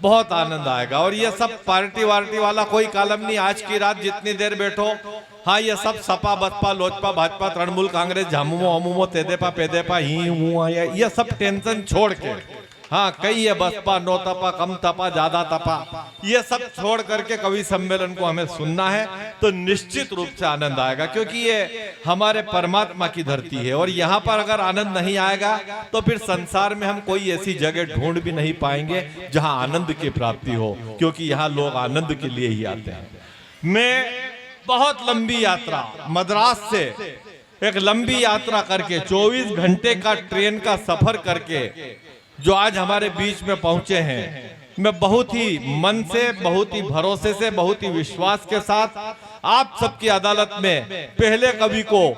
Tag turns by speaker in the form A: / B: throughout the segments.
A: बहुत आनंद आएगा। और ये सब पार्टी वार्टी वाला कोई कालम नहीं। आज की रात जितनी देर बैठो, हाँ ये सब सपा बसपा लोजपा भाजपा तृणमूल कांग्रेस झामुमो अमुमो तेदेपा पेदेपा ही हूँ, ये सब टेंशन छोड़ के, हाँ कई है बसपा नो तपा कम तपा ज्यादा तपा, ये सब छोड़ करके कवि सम्मेलन को हमें सुनना है तो निश्चित रूप से आनंद आएगा, क्योंकि ये हमारे परमात्मा की धरती है। और यहाँ पर अगर आनंद नहीं आएगा तो फिर संसार में हम कोई ऐसी जगह ढूंढ भी नहीं पाएंगे जहां आनंद की प्राप्ति हो, क्योंकि यहाँ लोग आनंद के लिए ही आते हैं। मैं बहुत लंबी यात्रा मद्रास से एक लंबी यात्रा करके 24 घंटे का ट्रेन का सफर करके जो आज हमारे बीच में पहुंचे हैं, मैं बहुत ही मन से, बहुत ही भरोसे से, बहुत ही विश्वास के साथ आप सबकी अदालत में पहले कवि को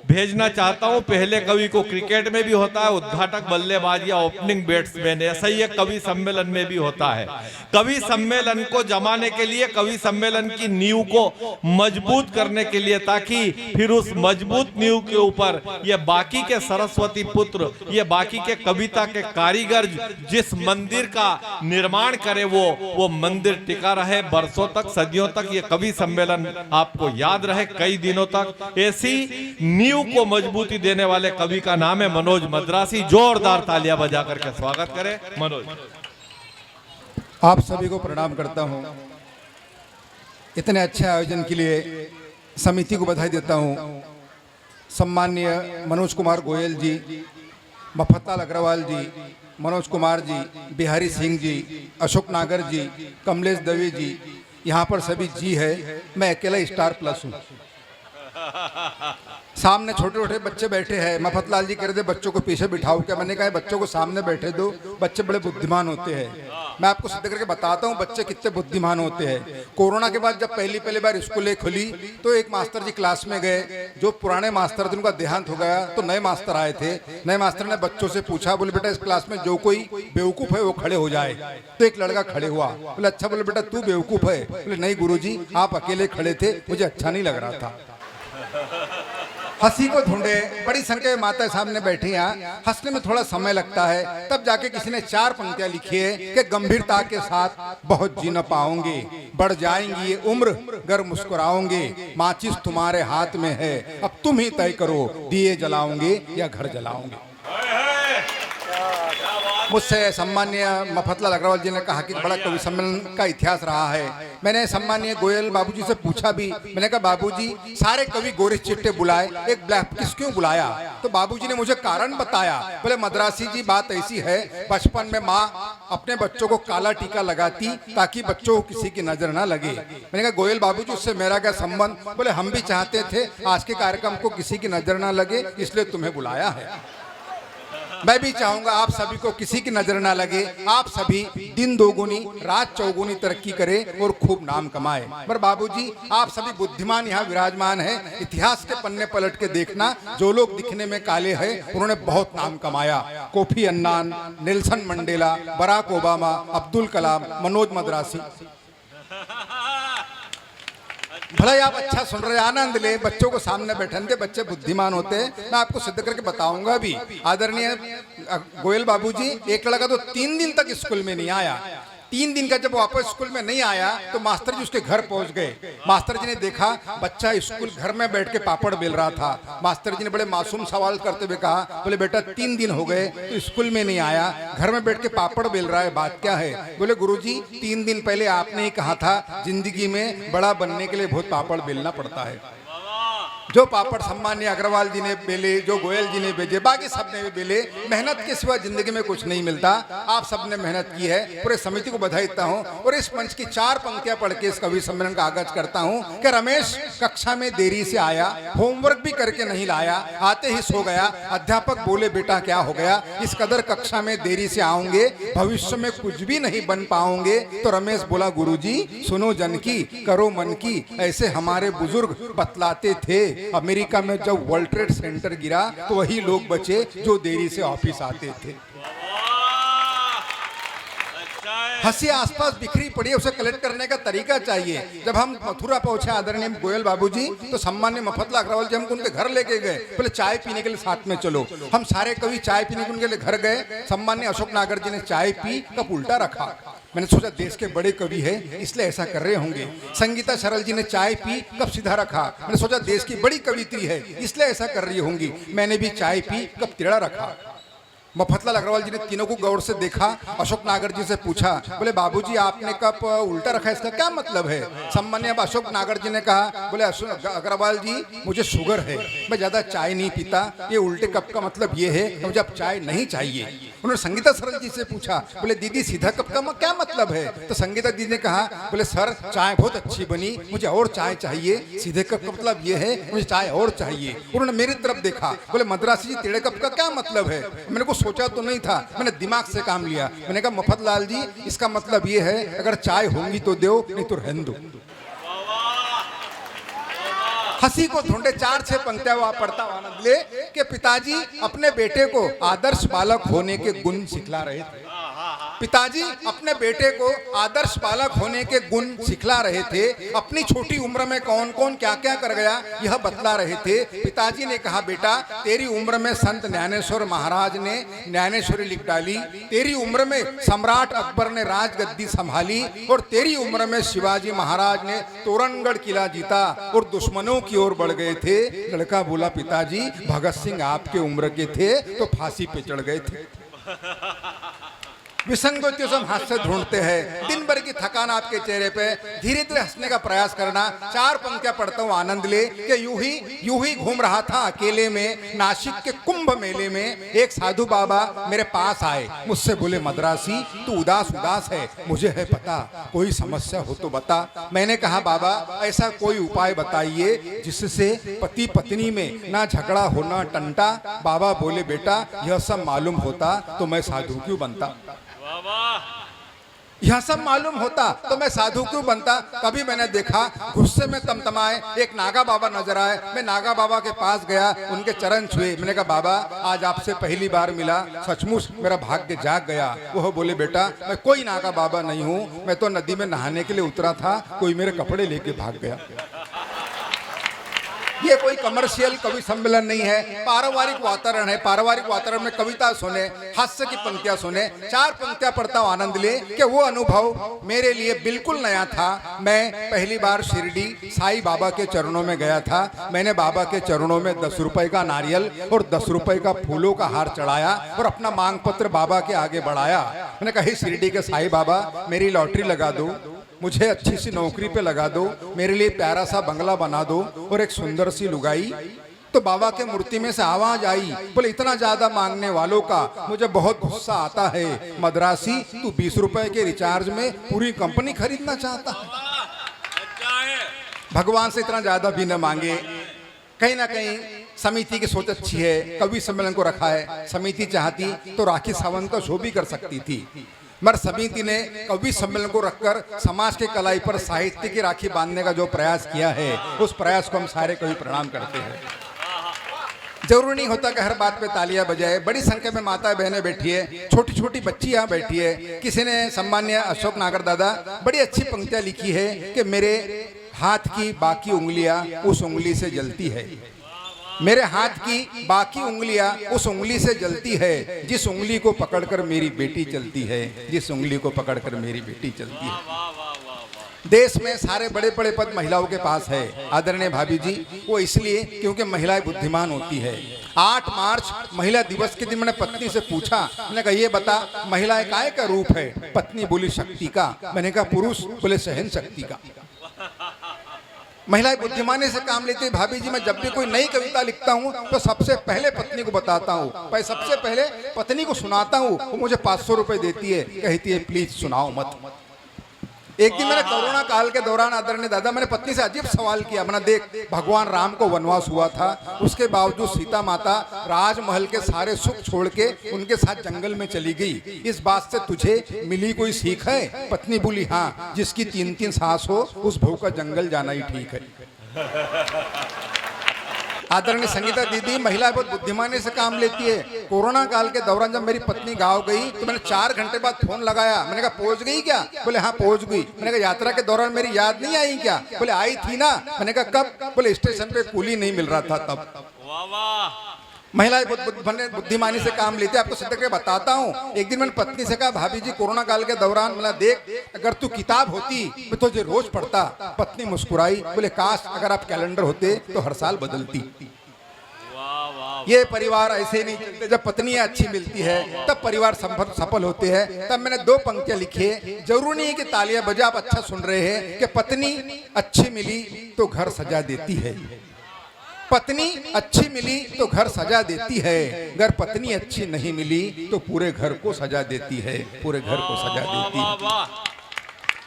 A: भेजना चाहता हूं। पहले कवि को क्रिकेट में भी होता है उद्घाटक बल्लेबाज या ओपनिंग बैट्समैन, ऐसा ही एक कवि सम्मेलन में भी होता है। कवि सम्मेलन को जमाने के लिए, कवि सम्मेलन की नींव को मजबूत करने के लिए, ताकि फिर उस मजबूत नींव के ऊपर ये बाकी के सरस्वती पुत्र, ये बाकी के कविता के कारीगर जिस मंदिर का निर्माण करे वो मंदिर टिका रहे बरसों तक, सदियों तक। ये कवि सम्मेलन आपको याद रहे कई दिनों तक। ऐसी नींव को मजबूती देने वाले कवि का नाम है मनोज मद्रासी। जोरदार तालियां बजा करके स्वागत करें मनोज।
B: आप सभी को प्रणाम करता हूं। इतने अच्छे आयोजन के लिए समिति को बधाई देता हूं। सम्माननीय मनोज कुमार गोयल जी, मफतलाल अग्रवाल जी, मनोज कुमार जी, बिहारी सिंह जी, अशोक नागर जी, कमलेश दवे जी, यहाँ पर सभी जी है। मैं अकेला स्टार प्लस हूँ। सामने छोटे छोटे बच्चे बैठे हैं। मफतलाल जी कह रहे थे बच्चों को पीछे बिठाओ क्या, मैंने कहा बच्चों को सामने बैठे दो, बच्चे बड़े बुद्धिमान होते हैं। मैं आपको सिद्ध करके बताता हूँ बच्चे कितने बुद्धिमान होते हैं। कोरोना के बाद जब पहली बार स्कूलें खुली तो एक मास्टर जी क्लास में गए, जो पुराने मास्टर थे उनका देहांत हो गया, तो नए मास्टर आए थे। नए मास्टर ने बच्चों से पूछा, बोले बेटा इस क्लास में जो कोई बेवकूफ है वो खड़े हो जाए। तो एक लड़का खड़े हुआ, बोले अच्छा। बोले बेटा तू बेवकूफ है? बोले नहीं गुरुजी, आप अकेले खड़े थे, मुझे अच्छा नहीं लग रहा था। हंसी को ढूंढे, बड़ी संख्या में माताएं सामने बैठी हैं। हंसने में थोड़ा समय लगता है, तब जाके किसी ने 4 पंक्तियां लिखी है कि गंभीरता के साथ बहुत जी न पाओगे, बढ़ जाएंगी ये उम्र गर मुस्कुराओगे, माचिस तुम्हारे हाथ में है, अब तुम ही तय करो दिए जलाओगे या घर जलाओगे। मुझसे सम्माननीय मफतलाल अग्रवाल जी ने कहा कि बड़ा कवि सम्मेलन का इतिहास रहा है। मैंने सम्माननीय गोयल बाबूजी से पूछा भी, मैंने कहा बाबूजी सारे कवि गोरिश चिट्टे बुलाए, एक ब्लैक किस क्यों बुलाया? तो बाबूजी ने मुझे कारण बताया। बोले मद्रासी जी बात ऐसी है, बचपन में माँ अपने बच्चों को काला टीका लगाती ताकि बच्चों को किसी की नजर ना लगे। मैंने कहा गोयल बाबूजी उससे मेरा क्या संबंध? बोले हम भी चाहते थे आज के कार्यक्रम को किसी की नजर ना लगे, इसलिए तुम्हें बुलाया है। मैं भी चाहूंगा आप सभी को किसी की नजर ना लगे, आप सभी दिन दोगुनी रात चौगुनी तरक्की करें और खूब नाम कमाए। पर बाबूजी आप सभी बुद्धिमान यहाँ विराजमान हैं। इतिहास के पन्ने पलट के देखना, जो लोग दिखने में काले हैं उन्होंने बहुत नाम कमाया। Kofi Annan, Nelson Mandela, Barack Obama, Abdul Kalam, Manoj Madrasi. भला आप अच्छा सुन रहे, आनंद ले, बच्चों को सामने बैठने दे, बच्चे बुद्धिमान होते हैं। मैं आपको सिद्ध करके बताऊंगा भी। आदरणीय गोयल बाबूजी, एक लड़का तो 3 दिन तक स्कूल में नहीं आया। 3 दिन का जब वापस स्कूल में नहीं आया तो मास्टर जी उसके घर पहुंच गए। मास्टर जी ने देखा बच्चा स्कूल घर में बैठ के पापड़ बेल रहा था। मास्टर जी ने बड़े मासूम सवाल करते हुए कहा, बोले बेटा 3 दिन हो गए तो स्कूल में नहीं आया, घर में बैठ के पापड़ बेल रहा है, बात क्या है? बोले गुरुजी 3 दिन पहले आपने ही कहा था जिंदगी में बड़ा बनने के लिए बहुत पापड़ बेलना पड़ता है। जो पापड़ सम्मान्य अग्रवाल जी ने बेले, जो गोयल जी ने बेचे, बाकी सब ने भी बेले। मेहनत के सिवा जिंदगी में कुछ नहीं मिलता। आप सब ने मेहनत की है, पूरे समिति को बधाई देता हूँ। और इस मंच की 4 पंक्तियां पढ़ के इस कवि सम्मेलन का आगाज करता हूँ कि रमेश कक्षा में देरी से आया, होमवर्क भी करके नहीं लाया, आते ही सो गया। अध्यापक बोले बेटा क्या हो गया? इस कदर कक्षा में देरी से आओगे भविष्य में कुछ भी नहीं बन पाओगे। तो रमेश बोला गुरुजी सुनो जन की, करो मन की, ऐसे हमारे बुजुर्ग बतलाते थे। अमेरिका में जब वर्ल्ड ट्रेड सेंटर गिरा तो वही लोग बचे जो देरी से ऑफिस आते थे। हंसी आसपास बिखरी पड़ी है, उसे कलेक्ट करने का तरीका चाहिए। जब हम मथुरा पहुंचे आदरणीय गोयल बाबूजी, तो सम्मान्य मफतलाल अग्रवाल जी हमको उनके घर लेके गए, बोले चाय पीने के लिए साथ में चलो। हम सारे कवि चाय पीने के उनके लिए घर गए। सम्मान्य अशोक नागर जी ने चाय पी, कप उल्टा रखा। मैंने सोचा देश के बड़े कवि है इसलिए ऐसा कर रहे होंगे। संगीता सरल जी ने चाय पी, कप सीधा रखा। मैंने सोचा देश की बड़ी कवित्री है इसलिए ऐसा कर रही होंगी। मैंने भी चाय पी, कप टेढ़ा रखा। मफतलाल अग्रवाल जी ने तीनों को गौर से देखा। अशोक नागर जी से पूछा, बोले बाबूजी आपने कप उल्टा रखा है, इसका क्या मतलब है? सम्मान्य अशोक नागर जी ने कहा, बोले अग्रवाल जी मुझे शुगर है, मैं ज्यादा चाय नहीं पीता, ये उल्टे कप का मतलब ये है कि मुझे अब चाय नहीं चाहिए। उन्होंने संगीता सरल जी से पूछा, बोले दीदी सीधा कप का क्या मतलब है? तो संगीता दीदी ने कहा, बोले सर चाय बहुत अच्छी बनी, मुझे और चाय चाहिए, सीधे कप का मतलब ये है मुझे चाय और चाहिए। उन्होंने मेरी तरफ देखा, बोले मद्रासी जी टेढ़े कप का क्या मतलब है? मैंने को सोचा तो नहीं था, मैंने दिमाग से काम लिया। मैंने कहा मफतलाल जी इसका मतलब ये है अगर चाय होंगी तो दो, नहीं तो रहने दो। हंसी को ढूंढे 4-6 पंक्तियां वो पढ़ता आनंद ले कि पिताजी अपने बेटे को आदर्श बालक होने के गुण सिखला रहे थे। पिताजी अपने बेटे को आदर्श बालक होने के गुण सिखला रहे थे। अपनी छोटी उम्र में कौन कौन क्या क्या कर गया यह बतला रहे थे। पिताजी ने कहा, बेटा तेरी उम्र में संत ज्ञानेश्वर महाराज ने ज्ञानेश्वरी लिख डाली, तेरी उम्र में सम्राट अकबर ने राजगद्दी संभाली, और तेरी उम्र में शिवाजी महाराज ने तोरणगढ़ किला जीता और दुश्मनों की ओर बढ़ गए थे। लड़का बोला, पिताजी भगत सिंह आपके उम्र के थे तो फांसी पे चढ़ गए थे। विसंगतियों से हम हास्य ढूंढते हैं। दिन भर की थकान आपके चेहरे पे, धीरे धीरे हंसने का प्रयास करना। 4 पंक्तियां पढ़ता हूँ आनंद ले कि यूं ही घूम रहा था अकेले में नासिक के कुंभ मेले में। एक साधु बाबा मेरे पास आए, मुझसे बोले, मद्रासी तू उदास उदास है, मुझे है पता, कोई समस्या हो तो बता। मैंने कहा, बाबा ऐसा कोई उपाय बताइए जिससे पति पत्नी में ना झगड़ा हो ना टंटा। बाबा बोले, बेटा यह सब मालूम होता तो मैं साधु क्यों बनता? यह सब मालूम होता तो मैं साधु क्यों बनता? कभी मैंने देखा गुस्से में तमतमाए एक नागा बाबा नजर आए। मैं नागा बाबा के पास गया, उनके चरण छुए। मैंने कहा, बाबा आज आपसे पहली बार मिला, सचमुच मेरा भाग्य जाग गया। वो बोले, बेटा मैं कोई नागा बाबा नहीं हूँ, मैं तो नदी में नहाने के लिए उतरा था, कोई मेरे कपड़े लेके भाग गया। ये कोई कमर्शियल कवि सम्मेलन नहीं है, पारिवारिक वातावरण है। पारिवारिक वातावरण में कविता सुने, हास्य की पंक्तियां सुने। 4 पंक्तियां पढ़ता हूं आनंद ले कि वो अनुभव मेरे लिए बिल्कुल नया था। मैं पहली बार शिरडी साईं बाबा के चरणों में गया था। मैंने बाबा के चरणों में 10 रुपए का नारियल और 10 रुपए का फूलों का हार चढ़ाया और अपना मांग पत्र बाबा के आगे बढ़ाया। मैंने कहा, शिरडी के साईं बाबा मेरी लॉटरी लगा दो, मुझे अच्छी सी नौकरी पे लगा दो, मेरे लिए प्यारा सा बंगला बना दो और एक सुंदर सी लुगाई। तो बाबा के मूर्ति में से आवाज आई, बोले इतना ज्यादा मांगने वालों का मुझे बहुत गुस्सा आता है। मद्रासी तू 20 रुपए के रिचार्ज में पूरी कंपनी खरीदना चाहता है? भगवान से इतना ज्यादा भी न मांगे। कहीं ना कहीं समिति की सोच अच्छी है, कवि सम्मेलन को रखा है। समिति चाहती तो राखी सावंत का शो भी कर सकती थी, मगर समिति ने कवि सम्मेलन को रखकर समाज के कलाई पर साहित्य की राखी बांधने का जो प्रयास किया है, उस प्रयास को हम सारे कवि प्रणाम करते हैं। जरूरी नहीं होता कि हर बात पे तालियां बजाए। बड़ी संख्या में माता बहनें बैठी है, छोटी छोटी बच्ची यहाँ बैठी है। किसी ने सम्मान्य अशोक नागर दादा बड़ी अच्छी पंक्तियां लिखी है कि मेरे हाथ की बाकी उंगलियां उस उंगली से जलती है, मेरे हाथ की बाकी उंगलियां उस उंगली से जलती है जिस उंगली को पकड़कर मेरी बेटी चलती है, जिस उंगली को पकड़कर मेरी बेटी चलती है। देश में सारे बड़े बड़े पद महिलाओं के पास है आदरणीय भाभी जी, वो इसलिए क्योंकि महिलाएं बुद्धिमान होती है। 8 मार्च महिला दिवस के दिन मैंने पत्नी से पूछा, मैंने कहा ये बता महिलाएं काय का रूप है? पत्नी बोली शक्ति का। मैंने कहा पुरुष? बोले सहन शक्ति का। महिलाएं बुद्धिमानी से काम लेती है। भाभी जी मैं जब भी कोई नई कविता लिखता हूँ तो सबसे पहले पत्नी को बताता हूँ, सबसे पहले पत्नी को सुनाता हूँ। वो मुझे 500 रुपए देती है, कहती है प्लीज सुनाओ मत। एक दिन मैंने कोरोना काल के दौरान आदरणीय दादा मैंने पत्नी से अजीब सवाल किया। मैंने देख भगवान राम को वनवास हुआ था, उसके बावजूद सीता माता राजमहल के सारे सुख छोड़ के उनके साथ जंगल में चली गई। इस बात से तुझे मिली कोई सीख है? पत्नी बोली हाँ, जिसकी 3-3 सास हो उस बहू का जंगल जाना ही ठीक है। आदरणीय संगीता दीदी महिला बहुत बुद्धिमानी से काम लेती है। कोरोना काल के दौरान जब मेरी पत्नी गाँव गई तो मैंने 4 घंटे बाद फोन लगाया, मैंने कहा पहुंच गई क्या? बोले हाँ पहुंच गई। मैंने कहा यात्रा के दौरान मेरी याद नहीं आई क्या? बोले आई थी ना। मैंने कहा कब? बोले स्टेशन पे कूली नहीं मिल रहा था तब।
A: वाह वाह,
B: महिलाएं बहुत बुद्धिमानी से काम लेती है। आपको सिद्ध करके बताता हूँ। एक दिन मैंने पत्नी से कहा भाभी जी कोरोना काल के दौरान मतलब देख अगर तू किताब होती मैं तुझे रोज पढ़ता। पत्नी मुस्कुराई, बोले काश अगर आप कैलेंडर होते तो हर साल बदलती। ये परिवार ऐसे नहीं चलते। जब पत्नियां अच्छी मिलती है तब परिवार सफल होते हैं। तब मैंने 2 पंक्तियां लिखी है। जरूरी नहीं है कि तालियां बजा, आप अच्छा सुन रहे हैं कि पत्नी अच्छी मिली तो घर सजा देती है। पत्नी अच्छी मिली तो घर सजा देती है, अगर पत्नी अच्छी नहीं मिली तो पूरे घर को सजा देती है, पूरे घर को सजा देती है।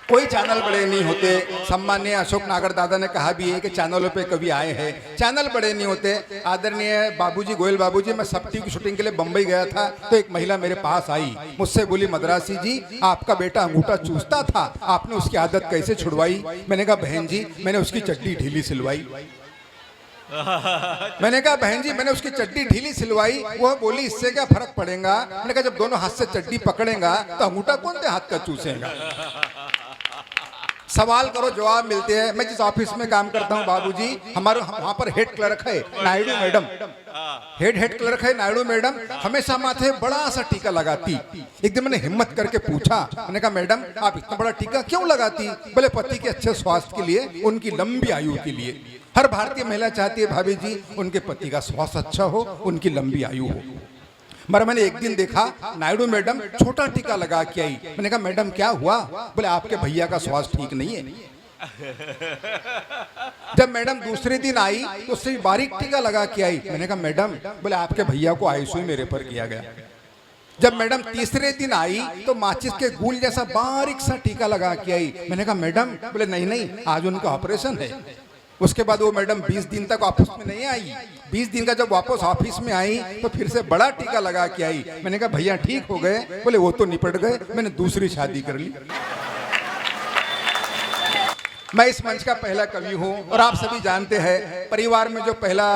B: कोई चैनल बड़े नहीं होते। सम्माननीय अशोक नागर दादा ने कहा भी है कि चैनलों पे कभी आए हैं, चैनल बड़े नहीं होते। आदरणीय बाबूजी गोयल बाबूजी, मैं सब टीवी की शूटिंग के लिए बंबई गया था तो एक महिला मेरे पास आई, मुझसे बोली मद्रासी जी आपका बेटा अंगूठा चूसता था, आपने उसकी आदत कैसे छुड़वाई? मैंने कहा बहन जी मैंने उसकी चड्डी ढीली सिलवाई। मैंने कहा बहन जी मैंने उसकी चड्डी ढीली सिलवाई। वह बोली इससे क्या फर्क पड़ेगा? मैंने कहा जब दोनों हाथ से चड्डी पकड़ेगा तो अंगूठा कौन से हाथ का चूसेगा? सवाल करो जवाब मिलते हैं। मैं जिस ऑफिस में काम करता हूँ बाबूजी, हमारे वहां पर हेड क्लर्क है नायडू मैडम। हेड क्लर्क है नायडू मैडम, हमेशा माथे बड़ा सा टीका लगाती। एक दिन मैंने हिम्मत करके पूछा, मैंने कहा मैडम आप इतना बड़ा टीका क्यों लगाती? बोले पति के अच्छे स्वास्थ्य के लिए, उनकी लंबी आयु के लिए। हर भारतीय महिला चाहती है भाभी जी उनके पति का स्वास्थ्य अच्छा हो, उनकी लंबी आयु हो। मगर मैंने एक दिन देखा नायडू मैडम छोटा टीका लगा के आई। मैंने कहा मैडम क्या हुआ? बोले आपके भैया का स्वास्थ्य ठीक नहीं है। जब मैडम दूसरे दिन आई तो उससे बारीक टीका लगा के आई। मैंने कहा मैडम, बोले आपके भैया को आईसीयू में रेफर किया गया। जब मैडम तीसरे दिन आई तो माचिस के गुल जैसा बारीक सा टीका लगा के आई। मैंने कहा मैडम, बोले नहीं आज उनका ऑपरेशन है। उसके बाद वो मैडम 20 दिन तक ऑफिस में नहीं आई। 20 दिन का जब वापस ऑफिस में आई तो फिर से बड़ा टीका लगा के आई। मैंने कहा भैया ठीक हो गए? बोले वो तो निपट गए, मैंने दूसरी शादी कर ली। मैं इस मंच का पहला कवि हूँ और आप सभी जानते हैं परिवार में जो पहला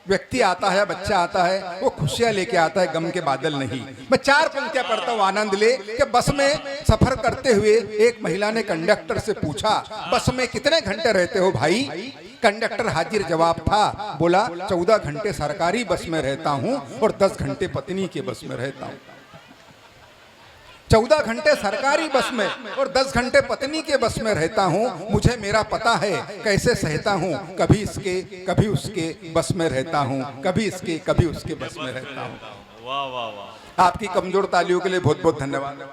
B: व्यक्ति आता है, बच्चा आता है, वो खुशियां लेके आता है, गम के बादल नहीं। मैं 4 पंक्तियां पढ़ता हूँ आनंद ले कि बस में सफर करते हुए एक महिला ने कंडक्टर से पूछा बस में कितने घंटे रहते हो भाई? कंडक्टर हाजिर जवाब था, बोला 14 घंटे सरकारी बस में रहता हूँ और 10 घंटे पत्नी के बस में रहता हूँ। 14 घंटे सरकारी बस में और 10 घंटे पत्नी के बस में रहता हूँ। मुझे मेरा पता है कैसे सहता हूँ, कभी इसके कभी उसके बस में रहता हूँ, कभी इसके कभी उसके बस में रहता हूँ।
A: वाह वाह वाह।
B: आपकी कमजोर तालियों के लिए बहुत बहुत धन्यवाद।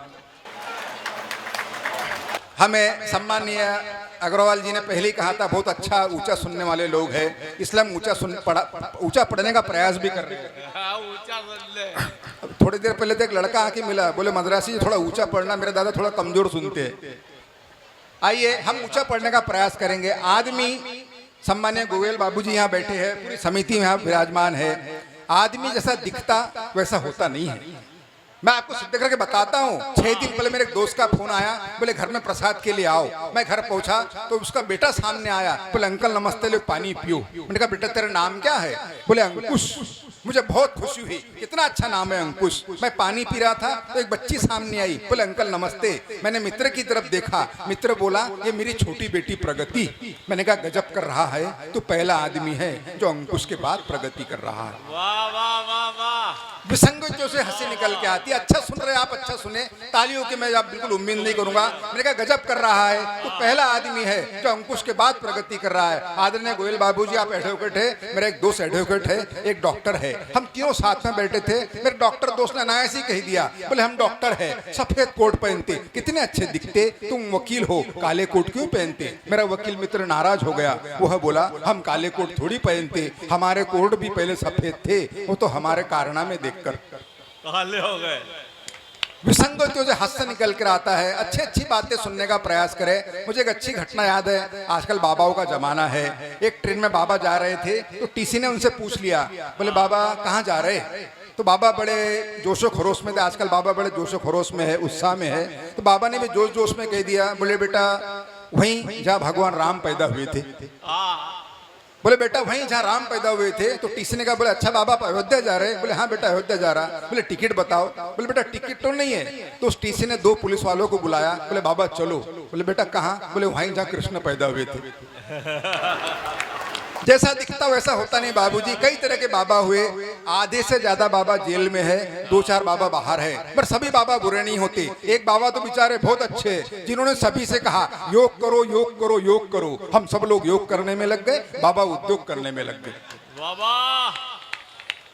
B: हमें सम्माननीय अग्रवाल जी ने पहले ही कहा था बहुत अच्छा ऊंचा सुनने वाले लोग हैं, इसलिए हम ऊंचा पढ़ने का प्रयास भी कर रहे हैं। थोड़ी देर पहले तो एक लड़का आके मिला, बोले मद्रासी जी थोड़ा ऊंचा पढ़ना, मेरे दादा थोड़ा कमजोर सुनते हैं। आइए हम ऊंचा पढ़ने का प्रयास करेंगे। आदमी, सम्मानीय गोयल बाबूजी यहाँ बैठे हैं, पूरी समिति यहाँ विराजमान है। आदमी जैसा दिखता वैसा होता नहीं है। मैं आपको सिद्ध करके बताता हूँ। 6 दिन पहले मेरे एक दोस्त का फोन आया, बोले घर में प्रसाद के लिए आओ। मैं घर पहुंचा तो उसका बेटा सामने आया, बोले अंकल नमस्ते, ले पानी पियो। मैंने कहा बेटा तेरा नाम क्या है? बोले अंकुश। मुझे बहुत खुशी हुई, कितना अच्छा नाम है अंकुश। मैं पानी पी रहा था तो एक बच्ची सामने आई, बोले अंकल नमस्ते। मैंने मित्र की तरफ देखा, मित्र बोला ये मेरी छोटी बेटी प्रगति। मैंने कहा गजब कर रहा है, तू पहला आदमी है जो अंकुश के बाद प्रगति कर रहा है।
A: वाह वाह वाह वाह।
B: विसंगतियों से हंसी निकल के आती है। अच्छा सुन रहे आप, अच्छा सुने, तालियों की मैं बिल्कुल उम्मीद नहीं करूंगा। मैंने कहा गजब कर रहा है, तो पहला आदमी है जो अंकुश के बाद प्रगति कर रहा है। आदरणीय गोयल बाबूजी आप एडवोकेट है, मेरा एक दोस्त एडवोकेट है, एक डॉक्टर है। हम तीनों साथ में बैठे थे। मेरे डॉक्टर दोस्त ने अनायास ही कह दिया, बोले हम डॉक्टर है, सफेद कोट पहनते कितने अच्छे दिखते, तुम वकील हो काले कोट क्यों पहनते? मेरा वकील मित्र नाराज हो गया। वह बोला हम काले कोट थोड़ी पहनते, हमारे कोट भी पहले सफेद थे, वो तो हमारे कारनामे देखकर
A: काले हो गए।
B: विसंगतियों से हास्य निकल कर आता है। अच्छी अच्छी बातें सुनने का प्रयास करें। मुझे एक अच्छी घटना याद है, आजकल बाबाओं का जमाना है। एक ट्रेन में बाबा जा रहे थे तो टीसी ने उनसे पूछ लिया, बोले बाबा कहाँ जा रहे? तो बाबा बड़े जोशो खरोश में थे। आजकल बाबा बड़े जोशो खरोश में है, उत्साह में है। तो बाबा ने भी जोश जोश में कह दिया, बोले बेटा वहीं जहाँ भगवान राम पैदा हुए थे। बोले बेटा वहीं जहाँ राम पैदा हुए थे। तो टीसी ने कहा, बोले अच्छा बाबा आप अयोध्या जा रहे हैं? बोले हाँ बेटा अयोध्या जा रहा। बोले टिकट बताओ। बोले बेटा टिकट तो नहीं है। तो उस टीसी ने 2 पुलिस वालों को बुलाया। बोले बाबा चलो। बोले बेटा कहाँ? बोले वहीं जहाँ कृष्ण पैदा हुए थे। जैसा दिखता वैसा होता नहीं बाबूजी। कई तरह के बाबा हुए, आधे से ज्यादा बाबा जेल में है, 2-4 बाबा बाहर है, पर सभी बाबा बुरे नहीं होते। एक बाबा तो बेचारे बहुत अच्छे हैं, जिन्होंने सभी से कहा योग करो योग करो योग करो। हम सब लोग योग करने में लग गए, बाबा उद्योग करने में लग गए।
A: बाबा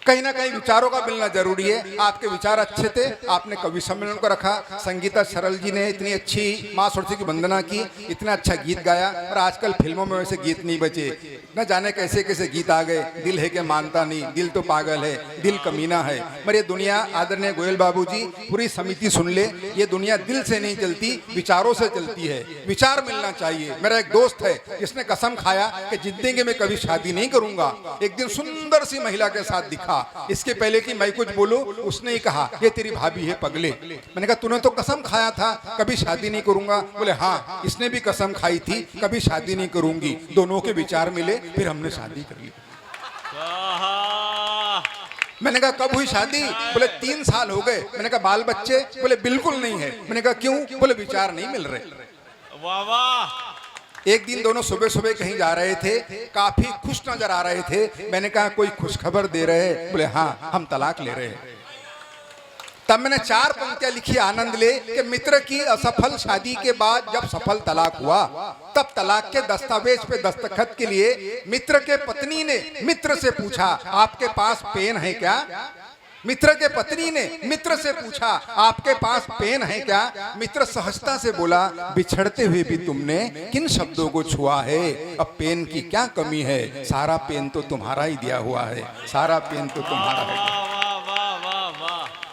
B: कहीं ना कहीं विचारों का मिलना जरूरी है। आपके विचार अच्छे थे, आपने कवि सम्मेलन को रखा, संगीता सरल जी ने इतनी अच्छी माँ सरस्वती की वंदना की, इतना अच्छा गीत गाया। और आजकल फिल्मों में वैसे गीत नहीं बचे, न जाने कैसे कैसे गीत आ गए। दिल है कि मानता नहीं, दिल तो पागल है, दिल कमीना है। मगर ये दुनिया, आदरणीय गोयल बाबूजी पूरी समिति सुन ले, ये दुनिया दिल से नहीं चलती, विचारों से चलती है। विचार मिलना चाहिए। मेरा एक दोस्त है जिसने कसम खाया कि जिंदगी में कभी शादी नहीं करूंगा। एक दिन सुंदर सी महिला के साथ दिखा, इसके पहले कि मैं कुछ बोलूं उसने ही कहा ये तेरी भाभी है पगले। मैंने कहा तूने तो कसम खाया था कभी शादी नहीं करूंगा। बोले हाँ, इसने भी कसम खाई थी कभी शादी नहीं करूंगी। दोनों के विचार मिले, फिर हमने शादी कर ली। मैंने कहा कब हुई शादी? बोले 3 साल हो गए। मैंने कहा बाल बच्चे? बोले बिल्कुल नहीं है। मैंने कहा क्यों? बोले विचार नहीं मिल रहे।
A: वाह वाह।
B: एक दिन दोनों सुबह सुबह कहीं जा रहे थे, काफी खुश नजर आ रहे थे। मैंने कहा कोई खुशखबर दे रहे हैं? बोले हाँ, हम तलाक ले रहे हैं। तब मैंने 4 पंक्तियां लिखी आनंद ले कि मित्र की असफल शादी के बाद जब सफल तलाक हुआ, तब तलाक के दस्तावेज पे दस्तखत के लिए मित्र के पत्नी ने मित्र से पूछा आपके पास पेन है क्या? मित्र के पत्नी ने मित्र से पूछा आपके पास पेन है क्या? मित्र सहजता से बोला बिछड़ते हुए भी तुमने किन शब्दों को छुआ है? अब पेन की क्या कमी है? सारा पेन तो तुम्हारा ही दिया हुआ है, सारा पेन तो तुम्हारा है।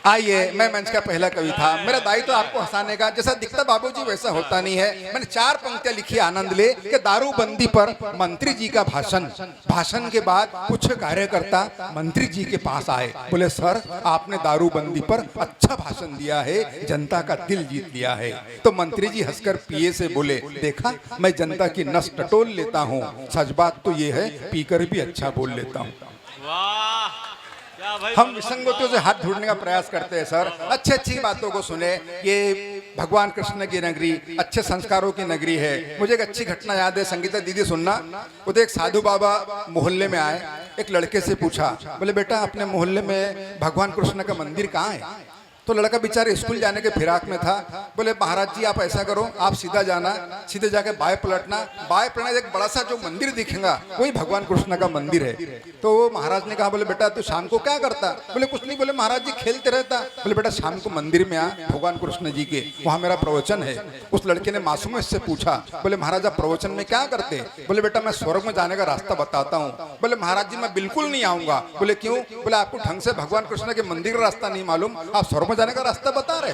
B: आइए, मैं मंच का पहला कवि था, मेरा दायित्व तो आपको हंसाने का। जैसा दिखता बाबूजी वैसा होता नहीं है। मैंने 4 पंक्तियां लिखी आनंद ले कि दारूबंदी पर मंत्री जी का भाषण। भाषण के बाद कुछ कार्यकर्ता मंत्री जी के पास आए, बोले सर आपने दारूबंदी पर अच्छा भाषण दिया है, जनता का दिल जीत लिया है। तो मंत्री जी हंसकर पीए से बोले देखा मैं जनता की नस टटोल लेता हूँ, सच बात तो ये है पीकर भी अच्छा बोल लेता हूँ। हम विसंगतियों से हाथ ढूंढने का प्रयास करते हैं सर। अच्छी अच्छी बातों को सुने। ये भगवान कृष्ण की नगरी, अच्छे संस्कारों की नगरी है। मुझे एक अच्छी घटना याद है, संगीता दीदी सुनना। वो तो एक साधु बाबा मोहल्ले में आए, एक लड़के से पूछा, बोले बेटा अपने मोहल्ले में भगवान कृष्ण का मंदिर कहाँ है? तो लड़का बेचारे स्कूल जाने के फिराक में था। बोले महाराज जी आप ऐसा करो, आप सीधा जाना, सीधे जाके बाएं पलटना, बाएं पलटना एक बड़ा सा जो मंदिर दिखेगा वही भगवान कृष्ण का मंदिर है। तो महाराज ने कहा बोले बेटा तू शाम को क्या करता? बोले कुछ नहीं। बोले महाराज जी खेलते रहता। बोले बेटा शाम को मंदिर में आ भगवान कृष्ण जी के, वहाँ मेरा प्रवचन है। उस लड़के ने मासूम से पूछा, बोले महाराज आप प्रवचन में क्या करते? बोले बेटा मैं स्वर्ग में जाने का रास्ता बताता हूँ। बोले महाराज जी मैं बिल्कुल नहीं आऊंगा। बोले क्यों? बोले आपको ढंग से भगवान कृष्ण के मंदिर का रास्ता नहीं मालूम, आप स्वर्ग जाने का रास्ता बता रहे।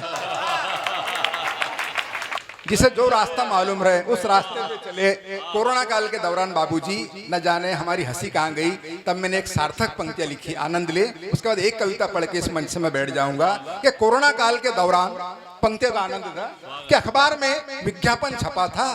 B: जिसे जो रास्ता मालूम रहे उस रास्ते पे चले। कोरोना काल के दौरान बाबूजी न जाने हमारी हंसी कहाँ गई। तब मैंने एक सार्थक पंक्तियां लिखी आनंद ले। उसके बाद एक कविता पढ़ के इस मंच से मैं बैठ जाऊंगा कि कोरोना काल के दौरान पंक्तियों का आनंद था कि अखबार में विज्ञापन छपा था,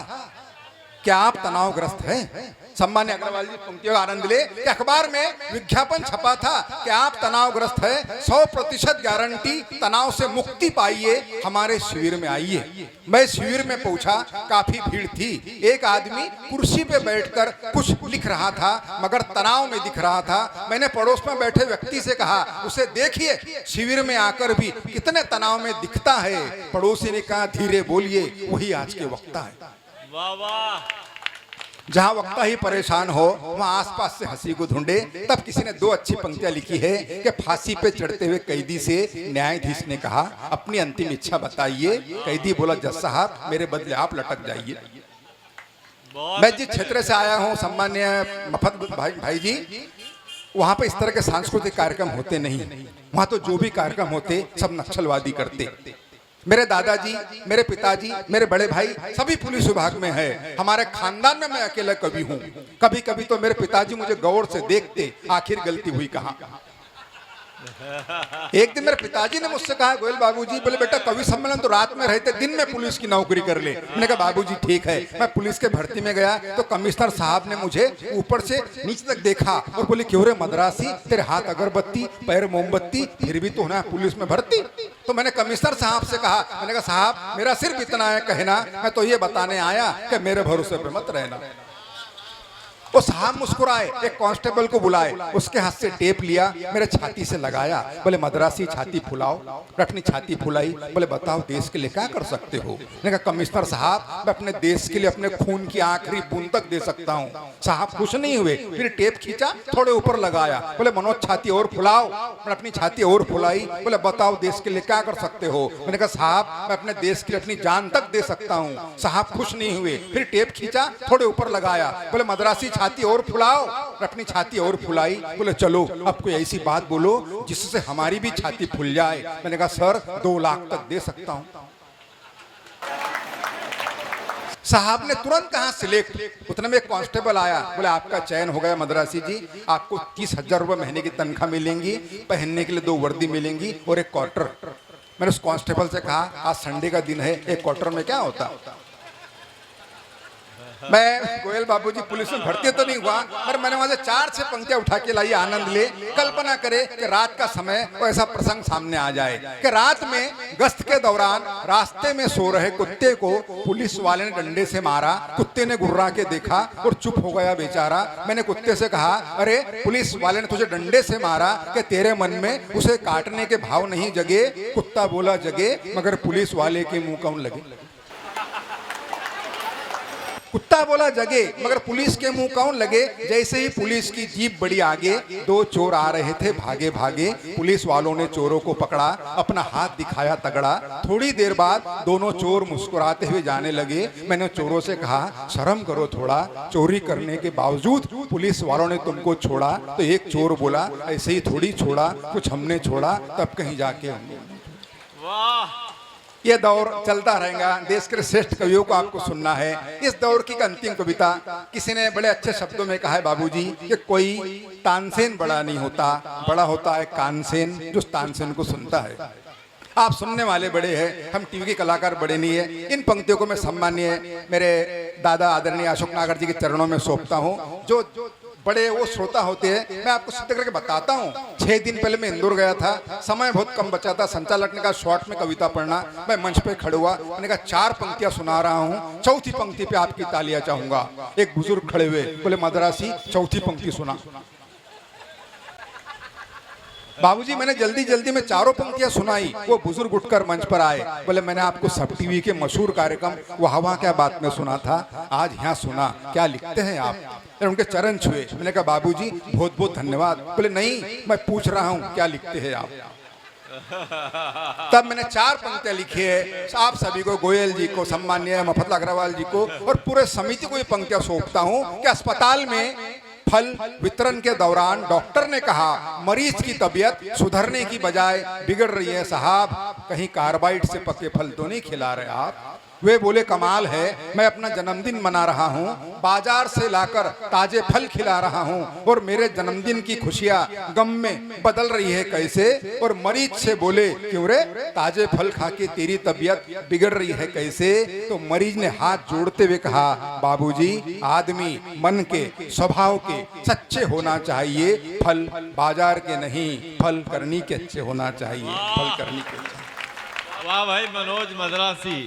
B: क्या आप तनावग्रस्त हैं? सम्मान्य अग्रवाल जी पंक्तियों का आनंद ले कि अखबार में विज्ञापन छपा था कि आप तनावग्रस्त है, 100% गारंटी, तनाव से मुक्ति पाइए, हमारे शिविर में आइए। मैं शिविर में पहुंचा, काफी भीड़ थी। एक आदमी कुर्सी पे बैठकर कुछ लिख रहा था मगर तनाव में दिख रहा था। मैंने पड़ोस में बैठे व्यक्ति से कहा उसे देखिए शिविर में आकर भी कितने तनाव में दिखता है। पड़ोसी ने कहा धीरे बोलिए, वही आज के वक्ता है।
A: वाह वाह।
B: जहां वक्ता ही परेशान हो वहां आसपास से हंसी को ढूंढे। तब किसी ने 2 अच्छी पंक्तियां लिखी है कि फांसी पे चढ़ते हुए कैदी से न्यायाधीश ने कहा अपनी अंतिम इच्छा बताइए। कैदी बोला जज साहब मेरे बदले आप लटक जाइए। मैं जिस क्षेत्र से आया हूं सम्मान्य मफत भाई जी, वहां पे इस तरह के सांस्कृतिक कार्यक्रम होते नहीं। वहां तो जो भी कार्यक्रम होते सब नक्सलवादी करते। मेरे दादाजी, मेरे पिताजी, मेरे बड़े भाई सभी पुलिस विभाग में है। हमारे खानदान में मैं अकेला कवि हूँ। कभी कभी तो मेरे पिताजी मुझे गौर से देखते, आखिर गलती हुई कहाँ। एक दिन मेरे पिताजी ने मुझसे कहा, गोयल बाबूजी, बोले बेटा कवि सम्मेलन तो रात में रहते, दिन में पुलिस की नौकरी कर ले। मैंने कहा बाबूजी ठीक है। मैं पुलिस के भर्ती में गया तो कमिश्नर साहब ने मुझे ऊपर से नीचे तक देखा और बोले क्यों रे मद्रासी, तेरे हाथ अगरबत्ती पैर मोमबत्ती, फिर भी तो होना है पुलिस में भर्ती। तो मैंने कमिश्नर साहब से कहा, मैंने कहा साहब मेरा सिर्फ इतना है कहना, मैं तो ये बताने आया कि मेरे भरोसे पे मत रहना। वो साहब मुस्कुराए, एक कांस्टेबल को बुलाए, उसके हाथ से टेप लिया, मेरे छाती से लगाया, बोले मद्रासी छाती फुलाओ। अपनी छाती फुलाई, बोले बताओ देश के लिए क्या कर सकते हो। मैंने कहा कमिश्नर साहब मैं अपने देश के लिए अपने खून की आखिरी बूंद तक दे सकता हूँ। साहब खुश नहीं हुए, फिर टेप खींचा, थोड़े ऊपर लगाया, बोले मनोज छाती और फुलाओ। मैंने अपनी छाती और फुलाई, बोले बताओ देश के लिए क्या कर सकते हो। मैंने कहा साहब मैं अपने देश के लिए अपनी जान तक दे सकता हूँ। साहब खुश नहीं हुए, फिर टेप खींचा, थोड़े ऊपर लगाया, बोले मद्रासी छाती और फुलाओ। अपनी छाती और फुलाई, बोले चलो अब कोई ऐसी बात बोलो जिससे हमारी भी छाती फुल जाए। मैंने कहा सर 2 लाख तक दे सकता हूं। साहब ने तुरंत कहा सिलेक्ट। उतने में एक कांस्टेबल आया, बोले आपका चयन हो गया मद्रासी जी, आपको 30,000 रुपए महीने की तनख्वाह मिलेंगी, पहनने के लिए 2 वर्दी मिलेंगी और एक क्वार्टर। मैंने उस कांस्टेबल से कहा आज संडे का दिन है, एक क्वार्टर में क्या होता। मैं गोयल बाबूजी पुलिस में भर्ती तो नहीं हुआ, पर मैंने वहां से 4-6 पंक्तियां उठा के लाई, आनंद ले। कल्पना करे कि रात का समय कोई ऐसा प्रसंग सामने आ जाए कि रात में गश्त के दौरान रास्ते में सो रहे कुत्ते को पुलिस वाले ने डंडे से मारा। कुत्ते ने गुर्रा के देखा और चुप हो गया बेचारा। मैंने कुत्ते से कहा अरे पुलिस वाले ने तुझे डंडे से मारा कि तेरे मन में उसे काटने के भाव नहीं जगे। कुत्ता बोला जगे मगर पुलिस वाले के मुंह कौन लगे। कुत्ता बोला जगे मगर पुलिस के मुंह कौन लगे। जैसे ही पुलिस की जीप बड़ी आगे, 2 चोर आ रहे थे भागे भागे। पुलिस वालों ने चोरों को पकड़ा, अपना हाथ दिखाया तगड़ा। थोड़ी देर बाद दोनों चोर मुस्कुराते हुए जाने लगे। मैंने चोरों से कहा शर्म करो थोड़ा, चोरी करने के बावजूद पुलिस वालों ने तुमको छोड़ा। तो एक चोर बोला ऐसे ही थोड़ी छोड़ा, कुछ हमने छोड़ा तब कहीं जाके हमने। वाह, ये दौर चलता रहेगा। देश के श्रेष्ठ कवियों को आपको सुनना है। इस दौर की अंतिम कविता किसी ने बड़े अच्छे शब्दों में कहा है बाबूजी कि कोई तानसेन बड़ा नहीं होता, बड़ा होता है कानसेन जो तानसेन को सुनता है। आप सुनने वाले बड़े हैं, हम टीवी के कलाकार बड़े नहीं है। इन पंक्तियों को मैं सम्मानीय मेरे दादा आदरणीय अशोक नागर जी के चरणों में सौंपता हूँ। जो बड़े वो श्रोता होते हैं, मैं आपको सिद्ध करके बताता हूँ। 6 दिन पहले मैं इंदौर गया था, समय बहुत कम बचा था। संचालक ने कहा शॉर्ट में कविता पढ़ना। मैं मंच पे खड़ा हुआ, मैंने कहा 4 पंक्तियां सुना रहा हूँ, चौथी पंक्ति पे आपकी तालियां चाहूंगा। एक बुजुर्ग खड़े हुए, बोले मद्रासी चौथी पंक्ति सुना। बाबूजी मैंने जल्दी जल्दी में 4 पंक्तियां सुनाई। वो बुजुर्ग उठकर मंच पर आए, बोले मैंने आपको सब टीवी के मशहूर कार्यक्रम वहाँ वहाँ क्या बात में सुना था, आज यहाँ सुना, क्या लिखते हैं आप। उनके चरण छुए। मैंने कहा बाबूजी बहुत बहुत धन्यवाद। बोले नहीं मैं पूछ रहा हूँ क्या लिखते हैं आप। तब मैंने 4 पंक्तियां लिखी है। आप सभी को, गोयल जी को, सम्मानीय मफतलाल अग्रवाल जी को और पूरे समिति को ये पंक्तियां सौंपता हूँ कि अस्पताल में फल वितरण के दौरान डॉक्टर ने कहा मरीज की तबीयत सुधरने की बजाय बिगड़ रही है साहब, कहीं कार्बाइड से पके फल तो नहीं खिला रहे आप। वे बोले कमाल है, मैं अपना जन्मदिन मना रहा हूँ, बाजार से लाकर ताजे फल खिला रहा हूँ और मेरे जन्मदिन की खुशियाँ गम में बदल रही है कैसे। और मरीज से बोले क्यों रे, ताजे फल खा के तेरी तबीयत बिगड़ रही है कैसे। तो मरीज ने हाथ जोड़ते हुए कहा बाबूजी आदमी मन के स्वभाव के सच्चे होना चाहिए, फल बाजार के नहीं, फल करनी के अच्छे होना चाहिए, फल करनी के।
A: वाह भाई मनोज मद्रासी।